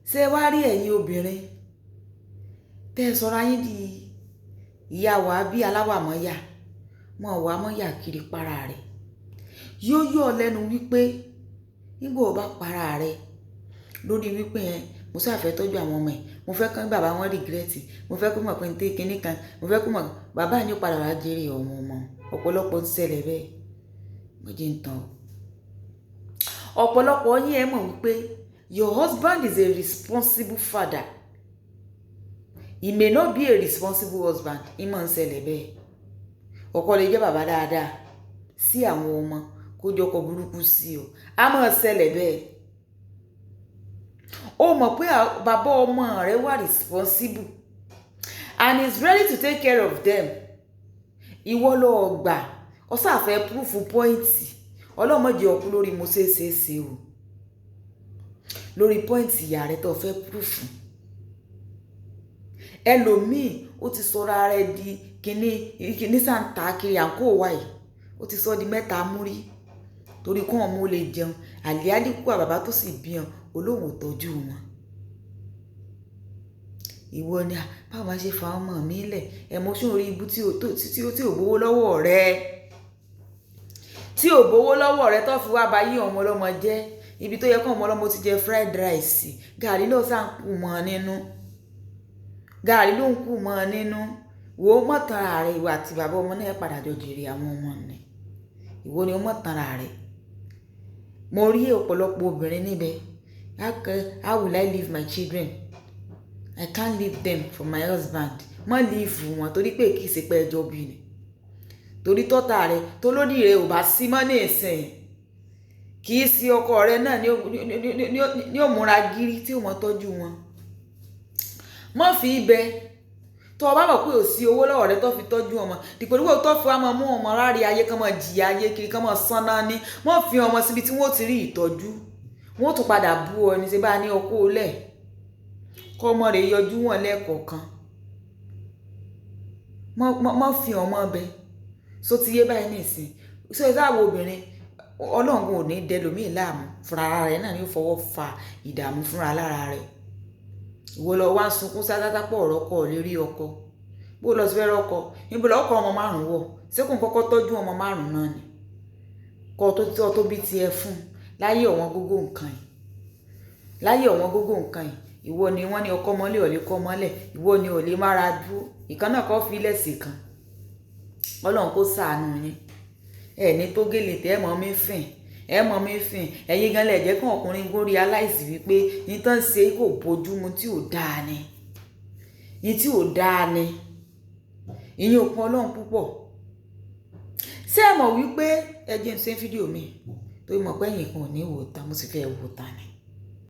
ṣé wá rí ẹ̀yin obìnrin tẹ́ ẹ sọra yín di ìyá wa bí aláwàmọ́yà mọ̀ wá mọ́yà kiri para rẹ̀ yóò yọ̀ lẹ́nu wípé nígbà ó bá para rẹ̀ lórí wípé mo ṣàfẹ́ tọ́jú àwọn ọmọ ẹ̀ mo fẹ́ kán bàbá wọn rìgírẹ́tì mo fẹ́ kó mọ̀ pé n tẹ́ kinní kan mo fẹ́ kó mọ̀ bàbá ní padà wá jèrè ọmọ ọ̀pọ̀lọpọ̀ ń ṣẹlẹ̀ bẹ́ẹ̀ mo jẹ́ ń tàn ọ̀pọ̀lọpọ̀ yín ẹ mọ̀ wípé your husband is a responsible father. He may not be a responsible husband. Ìmọ̀ ń ṣẹlẹ̀ bẹ́ẹ̀. Ọkọ lè jẹ́ bàbá dáadáa sí àwọn ọmọ kó jọkọ burúkú sí o. A máa ṣẹlẹ̀ bẹ́ẹ̀. Ó mọ̀ pé bàbá ọmọ rẹ̀ wà responsible and is ready to take care of them. Ìwọ ló gbà ọ ṣàfẹ́ proof pọ́ìntì ọlọ́mọdé ọkú lórí mo ṣeéṣeéṣe o. Lórí pọ́ìntì ìyá rẹ̀ tó fẹ́ proof. Ẹlòmíì ó ti sọra rẹ̀ di kíní sàǹtà kiri àǹkó wáyé ó ti sọ di mẹ́ta múrí torí kó wọn mú lè jẹun àlíádìkú àbàbá tó sì bíyan olóhùn ò tọ́jú wọn. Ìwọ ni báwo máa ṣe fa ọmọ mi lẹ̀ emotion orí ibú tí ò gbowó lọ́wọ́ rẹ̀ tí ò gbowó lọ́wọ́ rẹ̀ tó fi wá ba yí ọmọ ọlọ́mọ jẹ́ ibi tó yẹ kó ọmọ ọlọ́mọ ti jẹ fried rice gàrí ló sá ń kú mọ́ nínú gàrí ló ń kú mọ́ nínú wo mọ̀tara rẹ̀ ìwà àti bàbá ọmọ náà padà jọ jèrè àwọn ọmọ ni ìwọ ni ó mọ̀tara rẹ̀. Mo rí ọ̀pọ̀lọpọ̀ obìnrin níbẹ̀ how will I leave my children? I can't leave them for my husband. Má leave wọn torí pé kì í ṣe pé ẹjọ́ bí ni torí tọ́ta rẹ̀ tó lódì rẹ̀ ò bá sí mọ́ ní ìsìn kì í sí ọkọ rẹ̀ náà ní òmùra gírí tí ò mọ́ tọ́jú wọn. Má fi ibẹ̀ tó o bá mọ̀ pé ò sí owó lọ́wọ́ rẹ tó fi tọ́jú ọmọ dípò dípò tó fi wá máa mú ọmọ rárí ayé kan máa jìyà ayé kiri kan máa sán náà ní wọ́n fi ọmọ síbi tí wọ́n ti rí ìtọ́jú wọ́n tún padà bú ọ ní ṣe bá ní ọkọ lẹ̀ kọ́ ọmọ rẹ̀ yọjú wọn lẹ́ẹ̀kọ̀ọ̀kan má fi ọmọ bẹ so ti yé báyìí nìsín so ìsáàwọ̀ obìnrin ọlọ́run ò ní dẹlòmíì láàmú fúnra rẹ̀ náà ní fọwọ́ fa ìdààmú fúnra lára rẹ̀. Ìwọ lọ wá ń sunkún sátátá pọ̀ ọ̀rọ̀ kọ̀ lérí ọkọ bó lọ sí fẹ́rẹ́ ọkọ níbo lọ́kọ ọmọ márùn-ún wọ̀ sékùn kọ́kọ́ tọ́jú ọmọ márùn-ún náà ni kọ́ tó bí tiẹ̀ fún láyé ọ̀wọ́n gógó nǹkan yìí láyé ọ̀wọ́n gógó nǹkan yìí ìwọ ni wọ́n ní ọkọ mọ́lẹ̀ ọ̀lẹ́ kọ́ mọ́lẹ̀ ìwọ ni ò lè mára dúró ìkan náà kọ́ fi lẹ́sìn kan ọlọ́run kó ṣàánú yín ní tó gèlè tẹ́ mọ́ mi fìn ẹ̀yin gan lẹ̀ jẹ́ kí ọkùnrin kó realize wípé ní tán ṣe kò bójúmu tí ò dáa ni ní tí ò dáa ni ìyẹn òpin ọlọ́run púpọ̀. Ṣé ẹ mọ̀ wípé ẹ jẹ́ ń ṣe fídíò mi tó mọ̀ pé ẹ̀yin kan ò ní wò ta mo sì fẹ́ wò ta ni.